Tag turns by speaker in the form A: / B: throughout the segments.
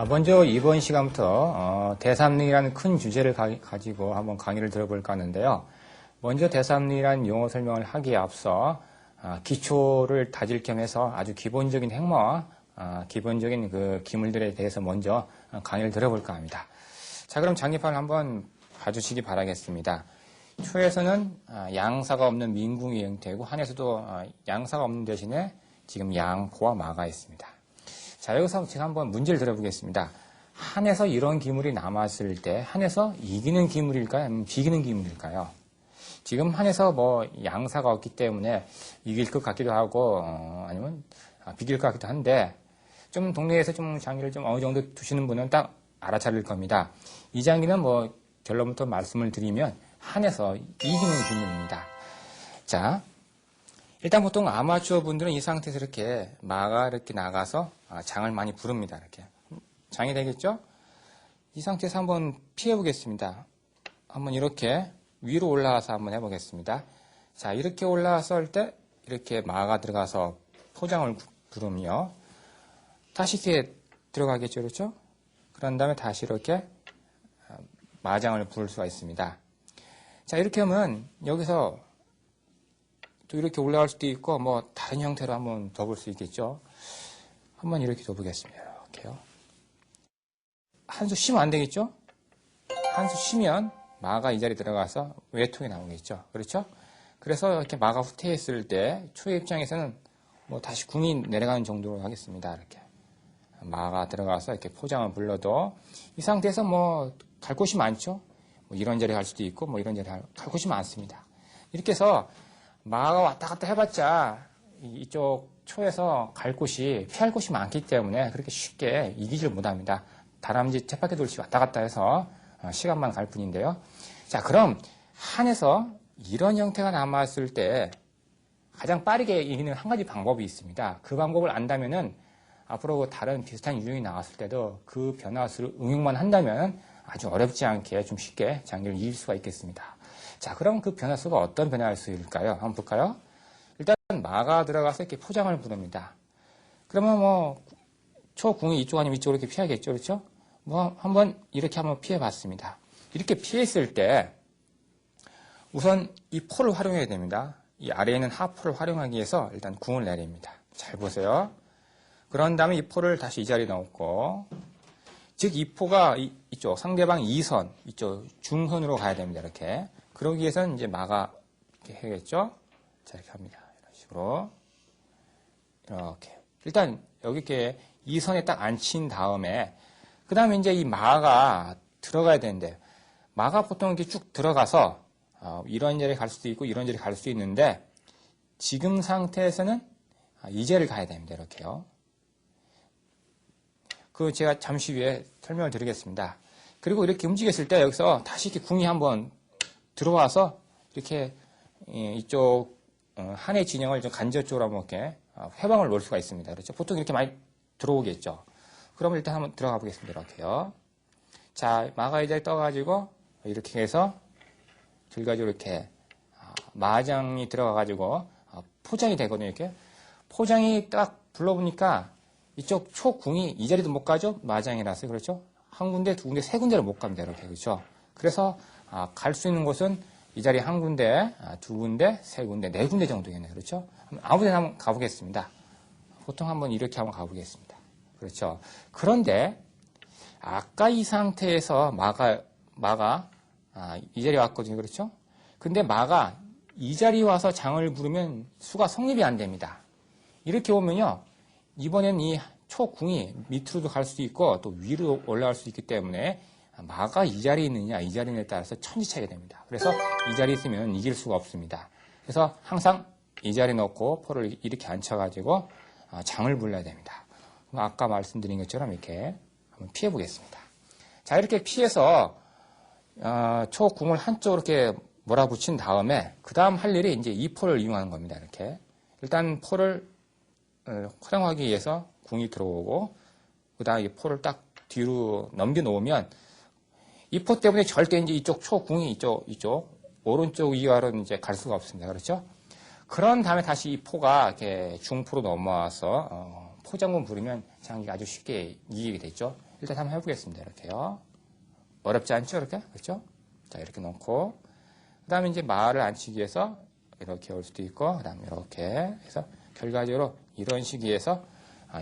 A: 먼저 이번 시간부터 대삼릉이라는 큰 주제를 가지고 한번 강의를 들어볼까 하는데요. 먼저 대삼릉이라는 용어 설명을 하기에 앞서 기초를 다질 겸 해서 아주 기본적인 행마와 기본적인 그 기물들에 대해서 먼저 강의를 들어볼까 합니다. 자, 그럼 장기판을 한번 봐주시기 바라겠습니다. 초에서는 양사가 없는 민궁의 형태고 한에서도 양사가 없는 대신에 지금 양포와 마가 있습니다. 자, 여기서 제가 한번 문제를 드려보겠습니다. 한에서 이런 기물이 남았을 때 한에서 이기는 기물일까요? 아니면 비기는 기물일까요? 지금 한에서 뭐 양사가 없기 때문에 이길 것 같기도 하고 아니면 비길 것 같기도 한데 좀 동네에서 좀 장기를 좀 어느 정도 두시는 분은 딱 알아차릴 겁니다. 이 장기는 뭐 결론부터 말씀을 드리면 한에서 이기는 기물입니다. 자, 일단 보통 아마추어 분들은 이 상태에서 이렇게 마가 이렇게 나가서 장을 많이 부릅니다. 이렇게 장이 되겠죠? 이 상태에서 한번 피해 보겠습니다. 한번 이렇게 위로 올라가서 한번 해보겠습니다. 자, 이렇게 올라갔을 때 이렇게 마가 들어가서 포장을 부르며 다시 이렇게 들어가겠죠, 그렇죠? 그런 다음에 다시 이렇게 마장을 부를 수가 있습니다. 자, 이렇게 하면 여기서 또 이렇게 올라갈 수도 있고 뭐 다른 형태로 한번 더 볼 수 있겠죠. 한번 이렇게 더 보겠습니다. 이렇게요. 한 수 쉬면 안 되겠죠? 한 수 쉬면 마가 이 자리에 들어가서 외통이 나오겠죠. 그렇죠? 그래서 이렇게 마가 후퇴했을 때 초의 입장에서는 뭐 다시 궁이 내려가는 정도로 하겠습니다. 이렇게 마가 들어가서 이렇게 포장을 불러도 이 상태에서 뭐 갈 곳이 많죠. 뭐 이런 자리 갈 수도 있고 뭐 이런 자리 갈 곳이 많습니다. 이렇게 해서 마가 왔다 갔다 해봤자 이쪽 초에서 갈 곳이 피할 곳이 많기 때문에 그렇게 쉽게 이기질 못합니다. 다람쥐 쳇바퀴 돌듯이 왔다 갔다 해서 시간만 갈 뿐인데요. 자, 그럼 한에서 이런 형태가 남았을 때 가장 빠르게 이기는 한 가지 방법이 있습니다. 그 방법을 안다면은 앞으로 다른 비슷한 유형이 나왔을 때도 그 변화수를 응용만 한다면 아주 어렵지 않게 좀 쉽게 장기를 이길 수가 있겠습니다. 자, 그럼 그 변화수가 어떤 변화수일까요? 한번 볼까요? 일단 마가 들어가서 이렇게 포장을 부릅니다. 그러면 뭐 초궁이 이쪽 아니면 이쪽으로 이렇게 피하겠죠, 그렇죠? 뭐 한번 이렇게 한번 피해봤습니다. 이렇게 피했을 때 우선 이 포를 활용해야 됩니다. 이 아래에 있는 하포를 활용하기 위해서 일단 궁을 내립니다. 잘 보세요. 그런 다음에 이 포를 다시 이 자리에 넣고, 즉 이 포가 이쪽 상대방 2선, 이쪽 중선으로 가야 됩니다. 이렇게. 그러기 위해서는 이제 마가 이렇게 해야겠죠? 자, 이렇게 합니다. 이런 식으로. 이렇게. 일단 여기 이렇게 2선에 딱 앉힌 다음에 그 다음에 이제 이 마가 들어가야 되는데 마가 보통 이렇게 쭉 들어가서 이런 자리에 갈 수도 있고 이런 자리에 갈 수 있는데 지금 상태에서는 이 자리를 가야 됩니다. 이렇게요. 그 제가 잠시 후에 설명을 드리겠습니다. 그리고 이렇게 움직였을 때 여기서 다시 이렇게 궁이 한번 들어와서 이렇게 이쪽 한의 진영을 좀 간접적으로 한번 이렇게 회방을 놓을 수가 있습니다. 그렇죠? 보통 이렇게 많이 들어오겠죠. 그러면 일단 한번 들어가 보겠습니다. 이렇게요. 자, 마가 이 자리에 떠가지고 이렇게 해서 들가지고 이렇게 마장이 들어가가지고 포장이 되거든요. 이렇게 포장이 딱 불러보니까 이쪽 초궁이 이 자리도 못 가죠. 마장이라서 그렇죠. 한 군데, 두 군데, 세 군데를 못 갑니다. 이렇게 그렇죠. 그래서 갈 수 있는 곳은 이 자리 한 군데, 두 군데, 세 군데, 네 군데 정도겠네요. 그렇죠. 아무 데나 한번 가보겠습니다. 보통 한번 이렇게 한번 가보겠습니다. 그렇죠. 그런데 아까 이 상태에서 마가 이 자리에 왔거든요. 그렇죠. 근데 마가 이 자리에 와서 장을 부르면 수가 성립이 안 됩니다. 이렇게 오면요. 이번엔 이 초궁이 밑으로도 갈 수도 있고 또 위로 올라갈 수 있기 때문에 마가 이 자리에 있느냐 이 자리에 따라서 천지차이가 됩니다. 그래서 이 자리에 있으면 이길 수가 없습니다. 그래서 항상 이 자리에 넣고 포를 이렇게 앉혀가지고 장을 불러야 됩니다. 아까 말씀드린 것처럼 이렇게 한번 피해 보겠습니다. 자, 이렇게 피해서 초궁을 한쪽으로 이렇게 몰아붙인 다음에 그 다음 할 일이 이제 이 포를 이용하는 겁니다. 이렇게 일단 포를 활용하기 위해서 궁이 들어오고 그 다음에 이 포를 딱 뒤로 넘겨 놓으면 이 포 때문에 절대 이제 이쪽 초궁이 이쪽 오른쪽 위아래로 이제 갈 수가 없습니다. 그렇죠? 그런 다음에 다시 이 포가 이렇게 중포로 넘어와서 포장군 부르면 장기가 아주 쉽게 이기게 되죠. 일단 한번 해보겠습니다. 이렇게요. 어렵지 않죠? 이렇게? 그렇죠? 자, 이렇게 놓고, 그 다음에 이제 마를 앉히기 위해서 이렇게 올 수도 있고, 그 다음에 이렇게 해서 결과적으로 이런 시기에서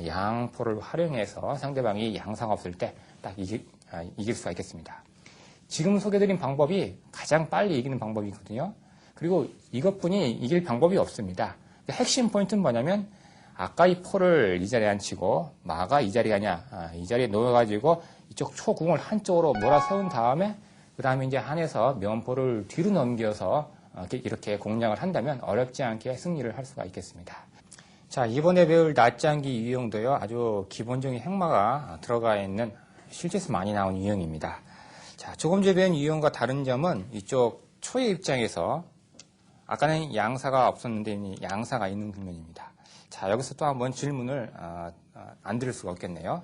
A: 양포를 활용해서 상대방이 양사가 없을 때 딱 이길 수가 있겠습니다. 지금 소개드린 방법이 가장 빨리 이기는 방법이거든요. 그리고 이것뿐이 이길 방법이 없습니다. 핵심 포인트는 뭐냐면 아까 이 포를 이 자리에 앉히고 마가 이 자리에 아니야. 이 자리에 놓여가지고 이쪽 초궁을 한쪽으로 몰아세운 다음에 그 다음에 이제 한에서 면포를 뒤로 넘겨서 이렇게 공략을 한다면 어렵지 않게 승리를 할 수가 있겠습니다. 자, 이번에 배울 낫장기 유형도요. 아주 기본적인 행마가 들어가 있는 실제에서 많이 나온 유형입니다. 자, 조금 전에 배운 유형과 다른 점은 이쪽 초의 입장에서 아까는 양사가 없었는데 양사가 있는 국면입니다. 자, 여기서 또 한번 질문을 안 드릴 수가 없겠네요.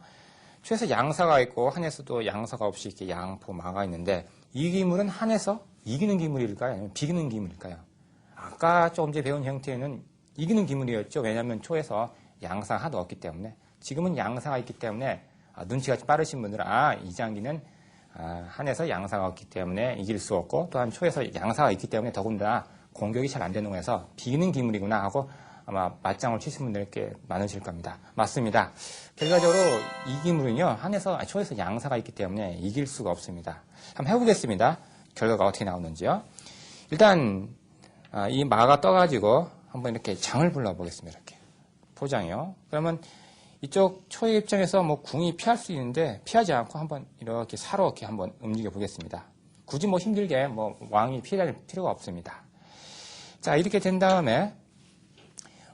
A: 초에서 양사가 있고 한에서도 양사가 없이 이렇게 양포 마가 있는데 이 기물은 한에서 이기는 기물일까요? 아니면 비기는 기물일까요? 아까 조금 전에 배운 형태는 이기는 기물이었죠. 왜냐하면 초에서 양사가 하나도 없기 때문에. 지금은 양사가 있기 때문에 눈치가 좀 빠르신 분들은 이 장기는 한에서 양사가 없기 때문에 이길 수 없고 또한 초에서 양사가 있기 때문에 더군다나 공격이 잘 안 되는 거에서 비기는 기물이구나 하고 아마 맞장을 치신 분들 꽤 많으실 겁니다. 맞습니다. 결과적으로 이 기물은요, 초에서 양사가 있기 때문에 이길 수가 없습니다. 한번 해보겠습니다. 결과가 어떻게 나오는지요. 일단, 이 마가 떠가지고 한번 이렇게 장을 불러보겠습니다. 이렇게. 포장이요. 그러면 이쪽 초의 입장에서 뭐 궁이 피할 수 있는데 피하지 않고 한번 이렇게 사로 이렇게 한번 움직여 보겠습니다. 굳이 뭐 힘들게 뭐 왕이 피할 필요가 없습니다. 자, 이렇게 된 다음에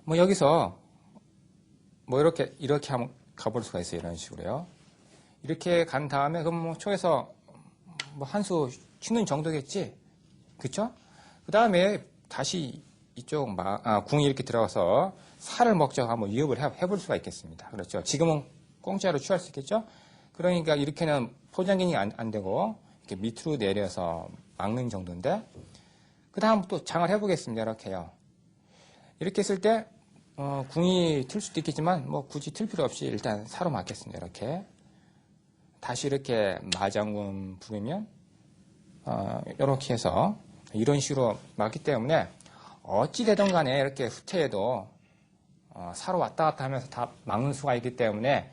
A: 뭐 여기서 뭐 이렇게 한번 가볼 수가 있어요. 이런 식으로요. 이렇게 간 다음에 그럼 뭐 초에서 뭐 한 수 쉬는 정도겠지. 그쵸? 그 다음에 다시 이쪽 궁이 이렇게 들어가서 살을 먹자고 한번 위협을 해볼 수가 있겠습니다. 그렇죠. 지금은 공짜로 취할 수 있겠죠? 그러니까 이렇게는 포장기능이 안 되고 이렇게 밑으로 내려서 막는 정도인데 그 다음 또 장을 해보겠습니다. 이렇게요. 이렇게 했을 때 궁이 틀 수도 있겠지만 뭐 굳이 틀 필요 없이 일단 사로 막겠습니다. 이렇게 다시 이렇게 마장군 부르면 이렇게 해서 이런 식으로 막기 때문에 어찌 되든 간에 이렇게 후퇴해도 사로 왔다 갔다 하면서 다 막는 수가 있기 때문에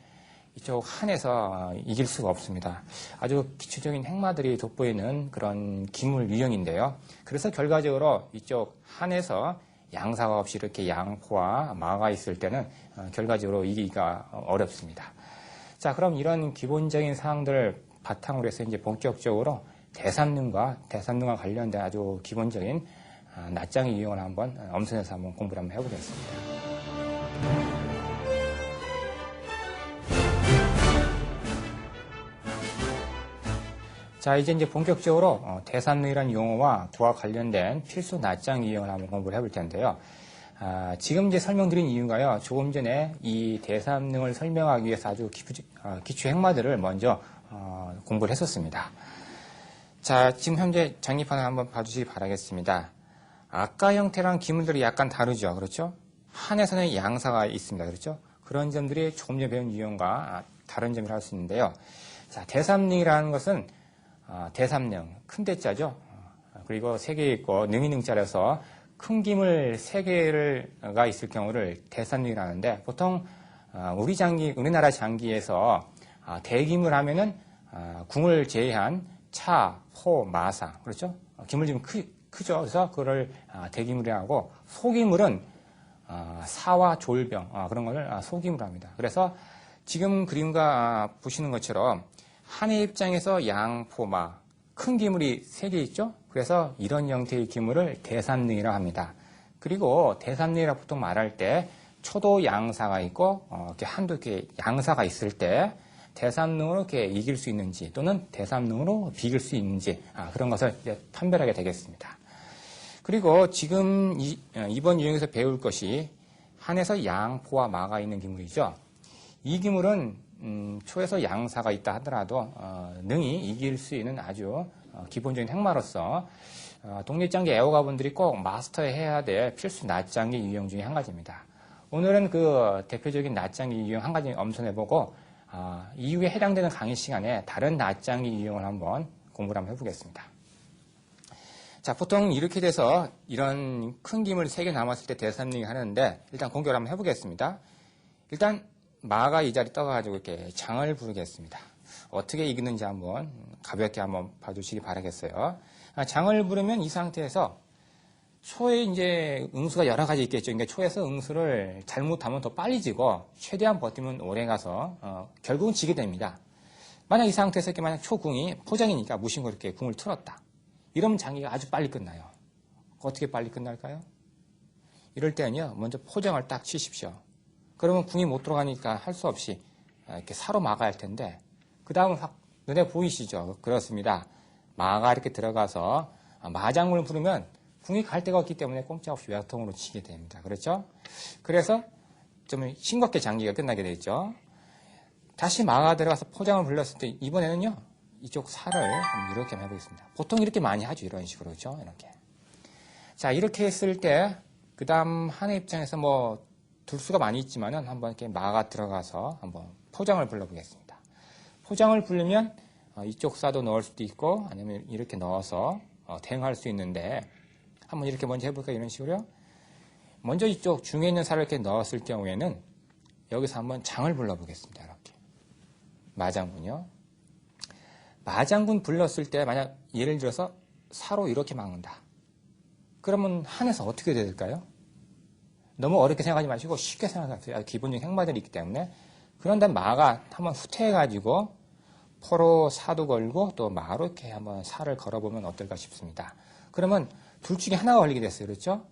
A: 이쪽 한에서 이길 수가 없습니다. 아주 기초적인 행마들이 돋보이는 그런 기물 유형인데요. 그래서 결과적으로 이쪽 한에서 양사가 없이 이렇게 양포와 마가 있을 때는 결과적으로 이기기가 어렵습니다. 자, 그럼 이런 기본적인 사항들을 바탕으로 해서 이제 본격적으로 대삼능과 관련된 아주 기본적인 낫장의 유형을 한번 엄선해서 한번 공부를 한번 해보겠습니다. 자, 이제 본격적으로 대삼능이라는 용어와 그와 관련된 필수 낫장 유형을 한번 공부를 해볼 텐데요. 지금 이제 설명드린 이유가요. 조금 전에 이 대삼능을 설명하기 위해서 아주 기초 행마들을 먼저 공부를 했었습니다. 자, 지금 현재 장립판을 한번 봐주시기 바라겠습니다. 아까 형태랑 기물들이 약간 다르죠. 그렇죠? 한에서는 양사가 있습니다. 그렇죠? 그런 점들이 조금 전에 배운 유형과 다른 점이라 할 수 있는데요. 자, 대삼능이라는 것은 대삼능, 큰 대자죠. 그리고 세 개 있고 능이 능자라서 큰 기물 세 개가 있을 경우를 대삼능이라고 하는데 보통 우리나라 장기에서 대기물 하면은 궁을 제외한 차, 포, 마사 그렇죠? 기물 좀 크죠. 그래서 그거를 대기물이라고 하고 소기물은 사와 졸병 그런 걸 소기물 합니다. 그래서 지금 그림과 보시는 것처럼 한의 입장에서 양, 포, 마 큰 기물이 3개 있죠? 그래서 이런 형태의 기물을 대삼능이라고 합니다. 그리고 대삼능이라고 보통 말할 때 초도 양사가 있고 이렇게 한도 이렇게 양사가 있을 때 대삼능으로 이렇게 이길 수 있는지 또는 대삼능으로 비길 수 있는지 그런 것을 이제 판별하게 되겠습니다. 그리고 지금 이번 유형에서 배울 것이 한에서 양, 포와 마가 있는 기물이죠. 이 기물은 초에서 양사가 있다 하더라도 능히 이길 수 있는 아주 기본적인 행마로서 독립장기 애호가분들이 꼭 마스터해야 될 필수 낫장기 유형 중에 한 가지입니다. 오늘은 그 대표적인 낫장기 유형 한 가지 엄선해보고 이후에 해당되는 강의 시간에 다른 낱장기 유형을 한번 공부를 한번 해보겠습니다. 자, 보통 이렇게 돼서 이런 큰 김을 3개 남았을 때 대삼링 하는데 일단 공격을 한번 해보겠습니다. 일단 마가 이 자리 떠가지고 이렇게 장을 부르겠습니다. 어떻게 이기는지 한번 가볍게 한번 봐주시기 바라겠어요. 장을 부르면 이 상태에서 초에 이제 응수가 여러 가지 있겠죠. 그러니까 초에서 응수를 잘못하면 더 빨리 지고 최대한 버티면 오래 가서 결국은 지게 됩니다. 만약 이 상태에서 이렇게 만약 초궁이 포장이니까 무심코 이렇게 궁을 틀었다. 이러면 장기가 아주 빨리 끝나요. 어떻게 빨리 끝날까요? 이럴 때는요, 먼저 포장을 딱 치십시오. 그러면 궁이 못 들어가니까 할 수 없이 이렇게 사로 막아야 할 텐데, 그 다음은 확 눈에 보이시죠? 그렇습니다. 마가 이렇게 들어가서 마장군을 부르면 궁이 갈 데가 없기 때문에 꼼짝없이 외통으로 치게 됩니다. 그렇죠? 그래서 좀 싱겁게 장기가 끝나게 되죠. 다시 마가 들어가서 포장을 불렀을 때 이번에는요, 이쪽 살을 이렇게 한번 해보겠습니다. 보통 이렇게 많이 하죠. 이런 식으로. 그렇죠? 이렇게. 자, 이렇게 했을 때, 그 다음 한의 입장에서 뭐, 둘 수가 많이 있지만은 한번 이렇게 마가 들어가서 한번 포장을 불러보겠습니다. 포장을 부르면 이쪽 사도 넣을 수도 있고 아니면 이렇게 넣어서 대응할 수 있는데 한번 이렇게 먼저 해볼까요? 이런 식으로요. 먼저 이쪽 중에 있는 살을 이렇게 넣었을 경우에는 여기서 한번 장을 불러보겠습니다. 이렇게. 마장군요. 마장군 불렀을 때 만약 예를 들어서 사로 이렇게 막는다. 그러면 한에서 어떻게 될까요? 너무 어렵게 생각하지 마시고 쉽게 생각하세요. 기본적인 행마들이 있기 때문에. 그런 다음 마가 한번 후퇴해가지고 포로 사도 걸고 또 마로 이렇게 한번 살을 걸어보면 어떨까 싶습니다. 그러면 둘 중에 하나가 걸리게 됐어요. 그렇죠?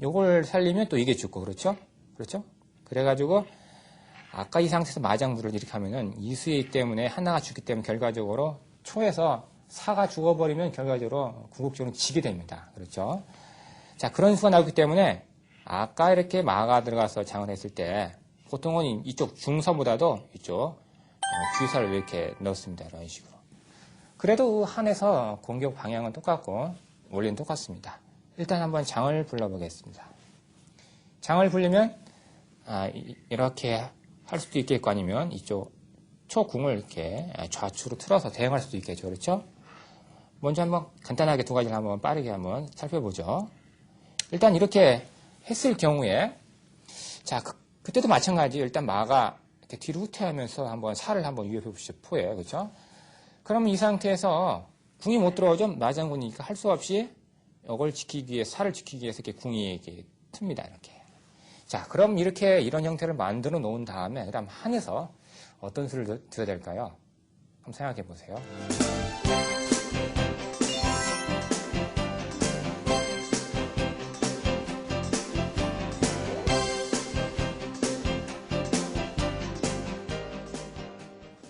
A: 요걸 살리면 또 이게 죽고 그렇죠? 그렇죠? 그래가지고 아까 이 상태에서 마장부를 이렇게 하면은 이수이기 때문에 하나가 죽기 때문에 결과적으로 초에서 사가 죽어버리면 결과적으로 궁극적으로 지게 됩니다. 그렇죠? 자, 그런 수가 나오기 때문에 아까 이렇게 마가 들어가서 장을 했을 때 보통은 이쪽 중서보다도 이쪽 귀살을 이렇게 넣습니다. 이런 식으로. 그래도 한에서 공격 방향은 똑같고 원리는 똑같습니다. 일단 한번 장을 불러보겠습니다. 장을 불리면 이렇게 할 수도 있겠고 아니면 이쪽 초궁을 이렇게 좌측으로 틀어서 대응할 수도 있겠죠. 그렇죠? 먼저 한번 간단하게 두 가지를 한번 빠르게 한번 살펴보죠. 일단 이렇게 했을 경우에 자 그때도 마찬가지 일단 마가 이렇게 뒤로 후퇴하면서 한번 살을 한번 유협해 보시죠. 포에 그렇죠? 그러면 이 상태에서 궁이 못 들어오죠. 마장군이니까 할 수 없이 이걸 지키기 위해 살을 지키기 위해서 이렇게 궁이 이렇게 틉니다. 이렇게. 자 그럼 이렇게 이런 형태를 만들어 놓은 다음에 그다음 한에서 어떤 수를 들어야 될까요? 한번 생각해 보세요.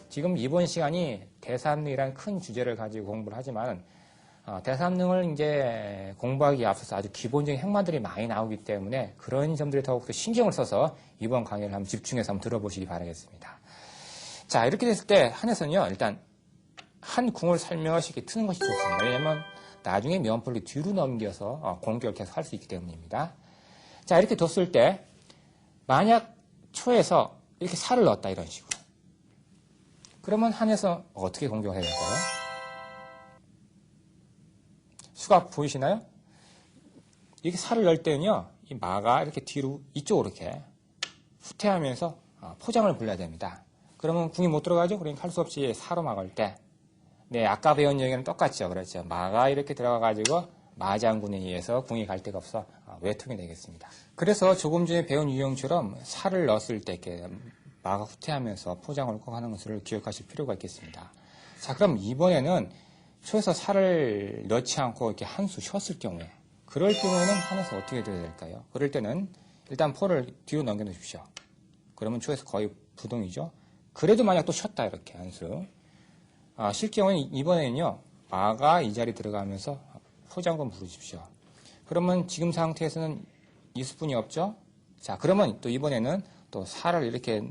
A: 지금 이번 시간이 대삼릉이라는 큰 주제를 가지고 공부를 하지만 대삼릉을 이제 공부하기에 앞서서 아주 기본적인 행마들이 많이 나오기 때문에 그런 점들에 더욱더 신경을 써서 이번 강의를 한번 집중해서 한번 들어보시기 바라겠습니다. 자, 이렇게 됐을 때 한에서는요, 일단 한 궁을 살며시 이렇게 트는 것이 좋습니다. 왜냐하면 나중에 면포를 뒤로 넘겨서 공격을 계속 할 수 있기 때문입니다. 자, 이렇게 뒀을 때 만약 초에서 이렇게 살을 넣었다 이런 식으로. 그러면 한에서 어떻게 공격을 해야 될까요? 수가 보이시나요? 이렇게 살을 넣을 때는요, 이 마가 이렇게 뒤로 이쪽으로 이렇게 후퇴하면서 포장을 불러야 됩니다. 그러면 궁이 못 들어가죠? 그러니까 할 수 없이 사로 막을 때. 네, 아까 배운 얘기는 똑같죠. 그렇죠. 마가 이렇게 들어가가지고 마장군에 의해서 궁이 갈 데가 없어 외통이 되겠습니다. 그래서 조금 전에 배운 유형처럼 살을 넣었을 때 이렇게 마가 후퇴하면서 포장을 꼭 하는 것을 기억하실 필요가 있겠습니다. 자, 그럼 이번에는 초에서 살을 넣지 않고 이렇게 한 수 쉬었을 경우에, 그럴 경우에는 한에서 어떻게 돼야 될까요? 그럴 때는 일단 포를 뒤로 넘겨 놓으십시오. 그러면 초에서 거의 부동이죠. 그래도 만약 또 쉬었다, 이렇게 한 수. 쉴 경우에는 이번에는요, 마가 이 자리에 들어가면서 포장군 부르십시오. 그러면 지금 상태에서는 이수분이 없죠? 자, 그러면 또 이번에는 또 살을 이렇게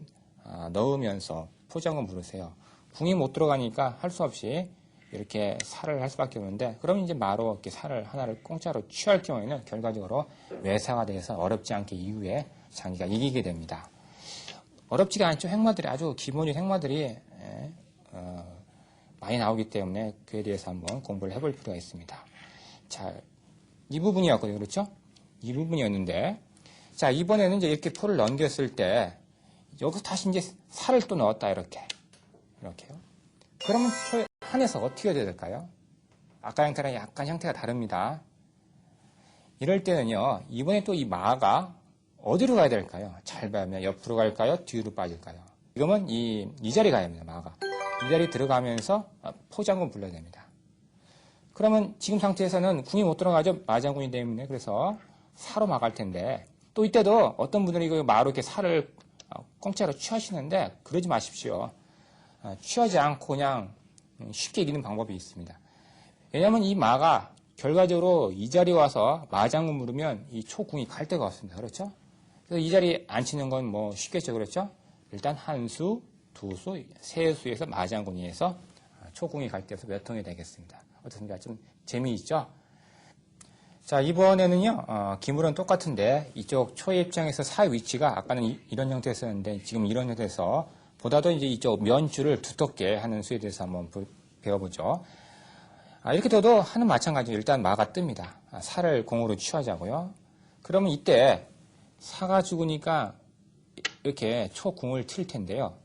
A: 넣으면서 포장군 부르세요. 궁이 못 들어가니까 할 수 없이 이렇게 살을 할 수밖에 없는데, 그러면 이제 마로 이렇게 살을 하나를 공짜로 취할 경우에는 결과적으로 외사가 돼서 어렵지 않게 이후에 장기가 이기게 됩니다. 어렵지가 않죠. 행마들이 아주 기본적인 행마들이 많이 나오기 때문에 그에 대해서 한번 공부를 해볼 필요가 있습니다. 자, 이 부분이었거든요. 그렇죠? 이 부분이었는데, 자, 이번에는 이제 이렇게 포를 넘겼을 때, 여기서 다시 이제 살을 또 넣었다, 이렇게요. 그러면 초에 한해서 어떻게 해야 될까요? 아까 형태랑 약간 형태가 다릅니다. 이럴 때는요, 이번에 또 이 마가 어디로 가야 될까요? 잘 봐면 옆으로 갈까요? 뒤로 빠질까요? 지금은 이 자리 가야 합니다, 마가. 이 자리 들어가면서 포장군 불러야 됩니다. 그러면 지금 상태에서는 궁이 못 들어가죠? 마장군이 때문에. 그래서 사로 막을 텐데, 또 이때도 어떤 분들이 그 마로 이렇게 살을 공짜로 취하시는데, 그러지 마십시오. 취하지 않고 그냥 쉽게 이기는 방법이 있습니다. 왜냐하면 이 마가 결과적으로 이 자리에 와서 마장군 물으면 이 초궁이 갈 데가 없습니다. 그렇죠? 그래서 이 자리에 앉히는 건 뭐 쉽겠죠. 그렇죠? 일단 한 수, 두 수, 세 수에서 마장군이에서 초궁이 갈 데에서 몇 통이 되겠습니다. 어떻습니까? 좀 재미있죠? 자, 이번에는요, 기물은 똑같은데 이쪽 초의 입장에서 사의 위치가 아까는 이런 형태였었는데 지금 이런 형태에서 보다도 이제 이쪽 면줄을 두텁게 하는 수에 대해서 한번 배워보죠. 이렇게 둬도 하는 마찬가지로 일단 마가 뜹니다. 사를 공으로 취하자고요. 그러면 이때 사가 죽으니까 이렇게 초궁을 틀 텐데요.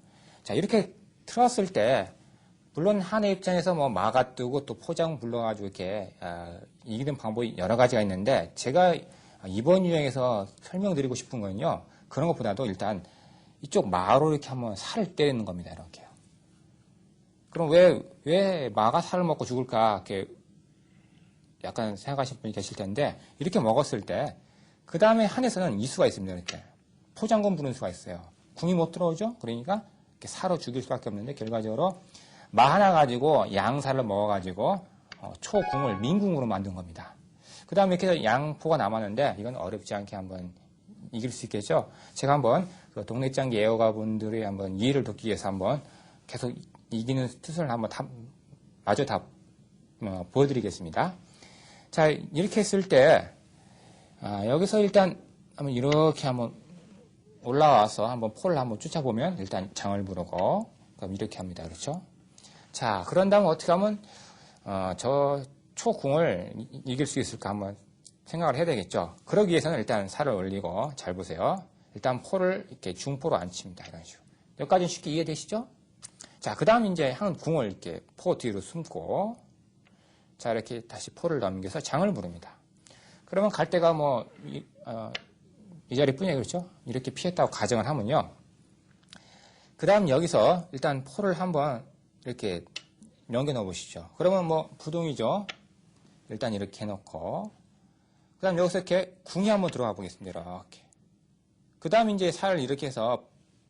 A: 자, 이렇게 틀었을 때 물론 한의 입장에서 뭐 마가 뜨고 또 포장 불러가지고 이렇게 이기는 방법이 여러 가지가 있는데 제가 이번 유형에서 설명드리고 싶은 건요. 그런 것보다도 일단 이쪽 마로 이렇게 한번 살을 때리는 겁니다. 이렇게요. 그럼 왜 마가 살을 먹고 죽을까 이렇게 약간 생각하시는 분이 계실 텐데 이렇게 먹었을 때 그 다음에 한에서는 이수가 있습니다. 이렇게 포장군 부는 수가 있어요. 궁이 못 들어오죠. 그러니까 이렇게 사로 죽일 수밖에 없는데 결과적으로 마 하나 가지고 양살을 먹어가지고 초궁을 민궁으로 만든 겁니다. 그 다음에 이렇게 해서 양포가 남았는데 이건 어렵지 않게 한번 이길 수 있겠죠. 제가 한번 그 동네장기 애호가분들이 한번 이해를 돕기 위해서 한번 계속 이기는 뜻을 한번 마저 다 보여드리겠습니다. 자, 이렇게 했을 때 여기서 일단 한번 이렇게 한번 올라와서 한번 포를 한번 쫓아보면 일단 장을 부르고 그럼 이렇게 합니다. 그렇죠? 자, 그런 다음 어떻게 하면 저 초궁을 이길 수 있을까 한번 생각을 해야 되겠죠. 그러기 위해서는 일단 살을 올리고 잘 보세요. 일단 포를 이렇게 중포로 안 칩니다. 이런 식으로. 여기까지는 쉽게 이해되시죠? 자, 그 다음 이제 한 궁을 이렇게 포 뒤로 숨고 자, 이렇게 다시 포를 넘겨서 장을 부릅니다. 그러면 갈 데가 이 자리뿐이에요. 그렇죠? 이렇게 피했다고 가정을 하면요. 그 다음 여기서 일단 포를 한번 이렇게 넘겨 넣어 보시죠. 그러면 부동이죠. 일단 이렇게 해놓고 그 다음 여기서 이렇게 궁이 한번 들어가 보겠습니다. 이렇게. 그 다음 이제 살을 이렇게 해서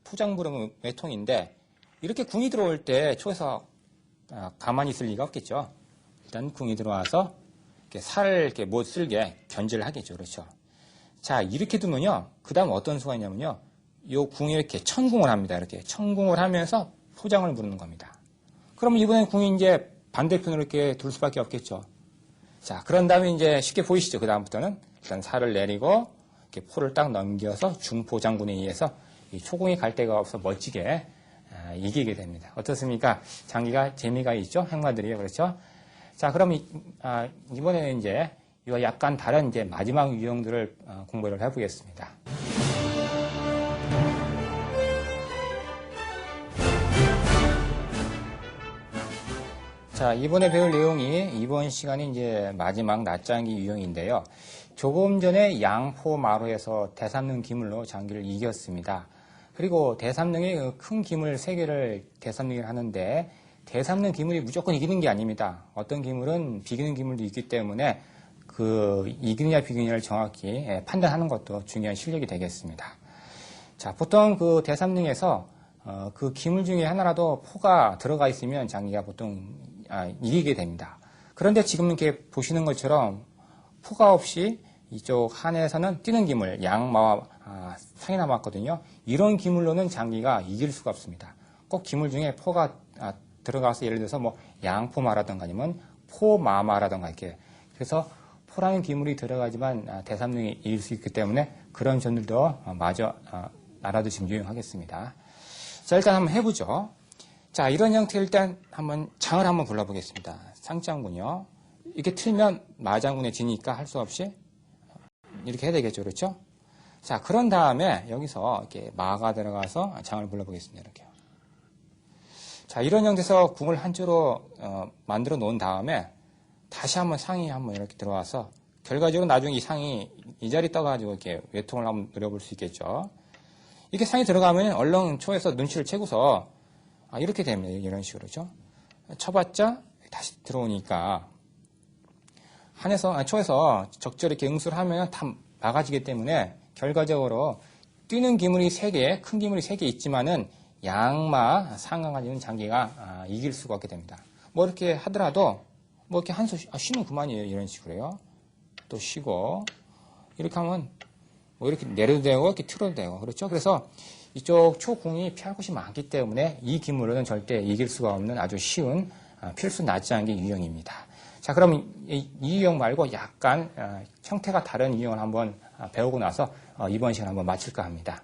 A: 포장 부르면 외통인데 이렇게 궁이 들어올 때 초에서 가만히 있을 리가 없겠죠. 일단 궁이 들어와서 이렇게 살을 이렇게 못 쓸게 견제를 하겠죠. 그렇죠. 자, 이렇게 두면요. 그 다음 어떤 수가 있냐면요. 요 궁에 이렇게 천궁을 합니다. 이렇게 천궁을 하면서 포장을 부르는 겁니다. 그러면 이번엔 궁이 이제 반대편으로 이렇게 둘 수밖에 없겠죠. 자, 그런 다음에 이제 쉽게 보이시죠? 그 다음부터는 일단 살을 내리고 이렇게 포를 딱 넘겨서 중포 장군에 의해서 이 초궁이 갈 데가 없어 멋지게 이기게 됩니다. 어떻습니까? 장기가 재미가 있죠? 행마들이요. 그렇죠? 자, 그럼 이번에는 이제 이와 약간 다른 이제 마지막 유형들을 공부를 해보겠습니다. 자, 이번에 배울 내용이 이번 시간이 이제 마지막 낮장기 유형인데요. 조금 전에 양포마루에서 대삼릉 기물로 장기를 이겼습니다. 그리고 대삼릉의 큰 기물 3개를 대삼릉을 하는데 대삼릉 기물이 무조건 이기는 게 아닙니다. 어떤 기물은 비기는 기물도 있기 때문에 그 이기느냐 비기느냐를 정확히 판단하는 것도 중요한 실력이 되겠습니다. 자, 보통 그 대삼릉에서 그 기물 중에 하나라도 포가 들어가 있으면 장기가 보통 이기게 됩니다. 그런데 지금 이렇게 보시는 것처럼 포가 없이 이쪽 한에서는 뛰는 기물, 양마와 상이 남았거든요. 이런 기물로는 장기가 이길 수가 없습니다. 꼭 기물 중에 포가 들어가서 예를 들어서 양포마라든가 아니면 포마마라든가 이렇게 그래서 포라는 기물이 들어가지만 대삼릉이 이길 수 있기 때문에 그런 점들도 마저 알아두시면 유용하겠습니다. 자, 일단 한번 해보죠. 자, 이런 형태 일단 한번 장을 한번 불러보겠습니다. 상장군요. 이렇게 틀면 마장군에 지니까 할 수 없이 이렇게 해야 되겠죠. 그렇죠? 자, 그런 다음에 여기서 이렇게 마가 들어가서 장을 불러보겠습니다. 이렇게요. 자, 이런 형태에서 궁을 한 줄로 만들어 놓은 다음에 다시 한번 상이 한번 이렇게 들어와서 결과적으로 나중에 이 상이 이 자리 떠가지고 이렇게 외통을 한번 노려볼 수 있겠죠. 이렇게 상이 들어가면 얼른 초에서 눈치를 채고서 이렇게 됩니다. 이런 식으로. 그렇죠? 쳐봤자 다시 들어오니까 초에서 적절히 이렇게 응수를 하면 다 막아지기 때문에 결과적으로 뛰는 기물이 3개, 큰 기물이 3개 있지만은 양마 상강 가지는 장기가 이길 수가 없게 됩니다. 뭐 이렇게 하더라도 뭐 이렇게 한수 쉬면 그만이에요. 이런 식으로요. 또 쉬고 이렇게 하면 뭐 이렇게 내려도 되고 이렇게 틀어도 되고 그렇죠. 그래서 이쪽 초궁이 피할 곳이 많기 때문에 이 기물은 절대 이길 수가 없는 아주 쉬운 필수 낫장기 유형입니다. 자, 그럼 이 유형 말고 약간 형태가 다른 유형을 한번 배우고 나서 이번 시간 한번 마칠까 합니다.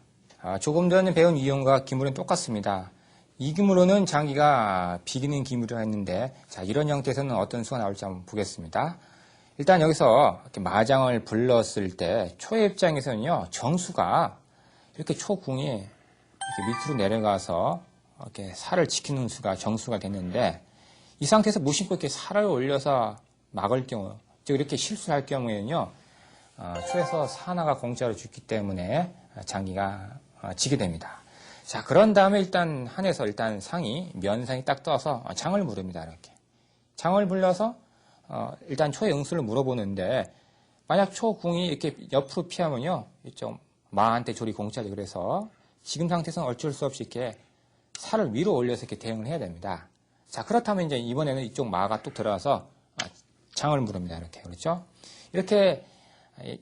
A: 조금 전에 배운 유형과 기물은 똑같습니다. 이 기물로는 장기가 비기는 기물이라 했는데, 자, 이런 형태에서는 어떤 수가 나올지 한번 보겠습니다. 일단 여기서 이렇게 마장을 불렀을 때 초의 입장에서는요, 정수가 이렇게 초궁이 이렇게 밑으로 내려가서 이렇게 살을 지키는 수가 정수가 됐는데, 이 상태에서 무심코 이렇게 살을 올려서 막을 경우, 즉 이렇게 실수를 할 경우에는요, 초에서 사나가 공짜로 죽기 때문에 장기가 지게 됩니다. 자, 그런 다음에 일단 한에서 일단 상이 면상이 딱 떠서 장을 물읍니다. 이렇게 장을 불러서 일단 초의 응수를 물어보는데 만약 초궁이 이렇게 옆으로 피하면요, 이쪽 마한테 조리 공짜죠. 그래서 지금 상태에서는 어쩔 수 없이 이렇게 살을 위로 올려서 이렇게 대응을 해야 됩니다. 자, 그렇다면 이제 이번에는 이쪽 마가 뚝 들어가서 장을 물읍니다. 이렇게 그렇죠? 이렇게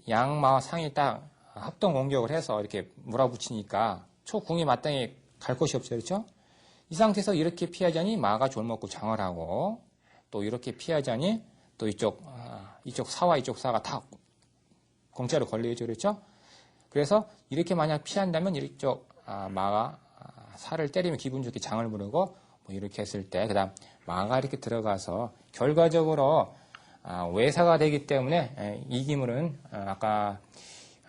A: 양마와 상이 딱 합동 공격을 해서 이렇게 몰아붙이니까 초궁이 마땅히 갈 곳이 없죠. 그렇죠? 이 상태에서 이렇게 피하자니 마가 졸먹고 장을 하고 또 이렇게 피하자니 또 이쪽 사와 이쪽 사가 다 공짜로 걸리죠. 그렇죠? 그래서 이렇게 만약 피한다면 이쪽 마가 살을 때리면 기분 좋게 장을 부르고 뭐 이렇게 했을 때 그다음 마가 이렇게 들어가서 결과적으로 외사가 되기 때문에 이 기물은 아까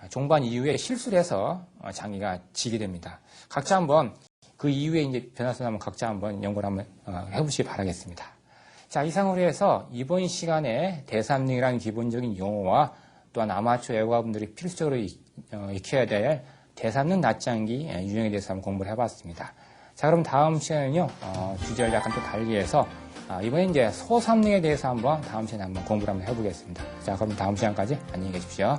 A: 종반 이후에 실수를 해서 장기가 지게 됩니다. 각자 한번 그 이후에 이제 변화수 나면 각자 한번 연구를 한번 해보시기 바라겠습니다. 자, 이상으로 해서 이번 시간에 대삼릉이라는 기본적인 용어와 또한 아마추어 애호가분들이 필수적으로 익혀야 될 대삼릉 낫장기 유형에 대해서 한번 공부를 해봤습니다. 자, 그럼 다음 시간은요, 주제를 약간 또 달리해서 이번에 이제 소삼릉에 대해서 한번 다음 시간에 한번 공부를 한번 해보겠습니다. 자, 그럼 다음 시간까지 안녕히 계십시오.